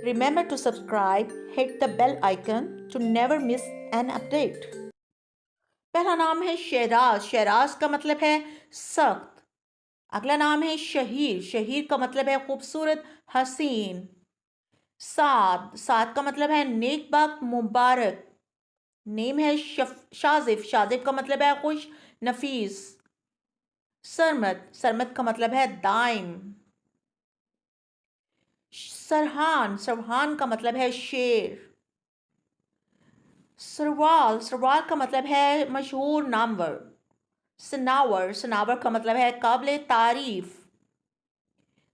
Remember to subscribe, hit the bell icon to never miss an update. पहला नाम है शहराज। शहराज का मतलब है सख्त। अगला नाम है शहीर। शहीर का मतलब है खूबसूरत, हसीन। साद। साद का मतलब है नेकबख्त, मुबारक। नेम है शाजिफ। शाजिफ का मतलब है खुश, नफीस। सरमद। सरमद का मतलब है दाइम। सरहान। सरहान का मतलब है शेर। सरवाल। सरवाल का मतलब है मशहूर, नामवर। सनावर। सनावर का मतलब है काबिल तारीफ।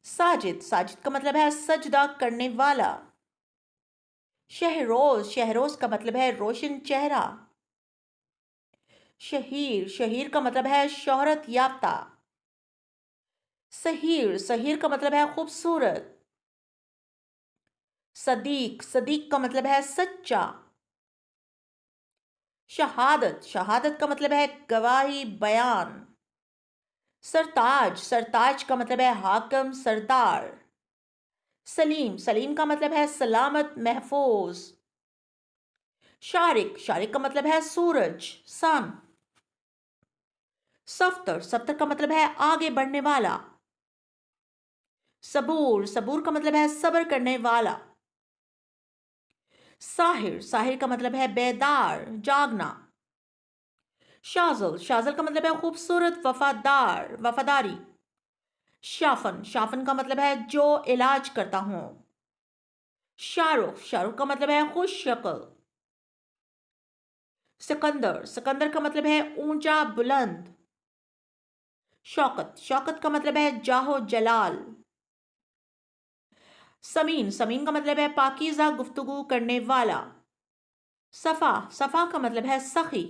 साजिद। साजिद का मतलब है सजदा करने वाला। शहरोज। शहरोज का मतलब है रोशन चेहरा। शहीर। शहीर का मतलब है शोहरत याफ्ता। सहीर। सहीर का मतलब है खूबसूरत। सदीक। सदीक का मतलब है सच्चा। शहादत। शहादत का मतलब है गवाही, बयान। सरताज। सरताज का मतलब है हाकम, सरदार। सलीम। सलीम का मतलब है सलामत, महफूज। शारिक। शारिक का मतलब है सूरज, सन। सफ्तर। सफ्तर का मतलब है आगे बढ़ने वाला। सबूर। सबूर का मतलब है सब्र करने वाला। साहिर। साहिर का मतलब है बेदार, जागना। शाजल। शाजल का मतलब है खूबसूरत, वफादार, वफादारी। शाफन। शाफन का मतलब है जो इलाज करता हूं। शाहरुख। शाहरुख का मतलब है खुश शक्ल। सिकंदर। सिकंदर का मतलब है ऊंचा, बुलंद। शौकत। शौकत का मतलब है जाहो जलाल। समीन। समीन का मतलब है पाकीज़ा, गुफ्तगू करने वाला। सफ़ा। सफ़ा का मतलब है सखी।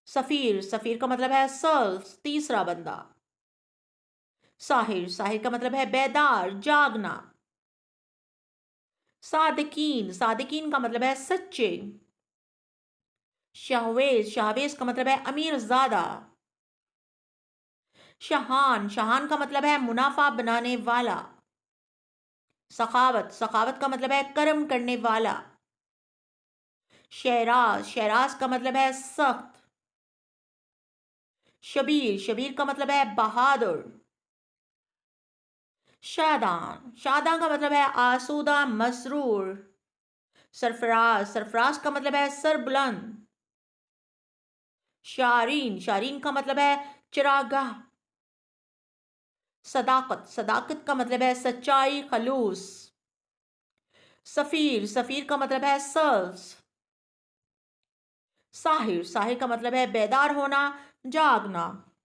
सफ़ीर। सफ़ीर का मतलब है सल्फ, तीसरा बंदा। साहिर। साहिर का मतलब है बेदार, जागना। सादिकीन। सादिकीन का मतलब है सच्चे। शाहवेज। शाहवेज का मतलब है अमीर ज़ादा। शहान। शहान का मतलब है मुनाफा बनाने वाला। सखावत। सखावत का मतलब है कर्म करने वाला। शहराज। शहराज का मतलब है सख्त। शबीर। शबीर का मतलब है बहादुर। शादान। शादान का मतलब है आसूदा, मसरूर। सरफराज। सरफराज का मतलब है सरबुलंद। शारीन। शारीन का मतलब है चिरागाह। सदाकत। सदाकत का मतलब है सच्चाई, खलूस। सफीर। सफीर का मतलब है सल्फ। साहिर। साहिर का मतलब है बेदार होना, जागना।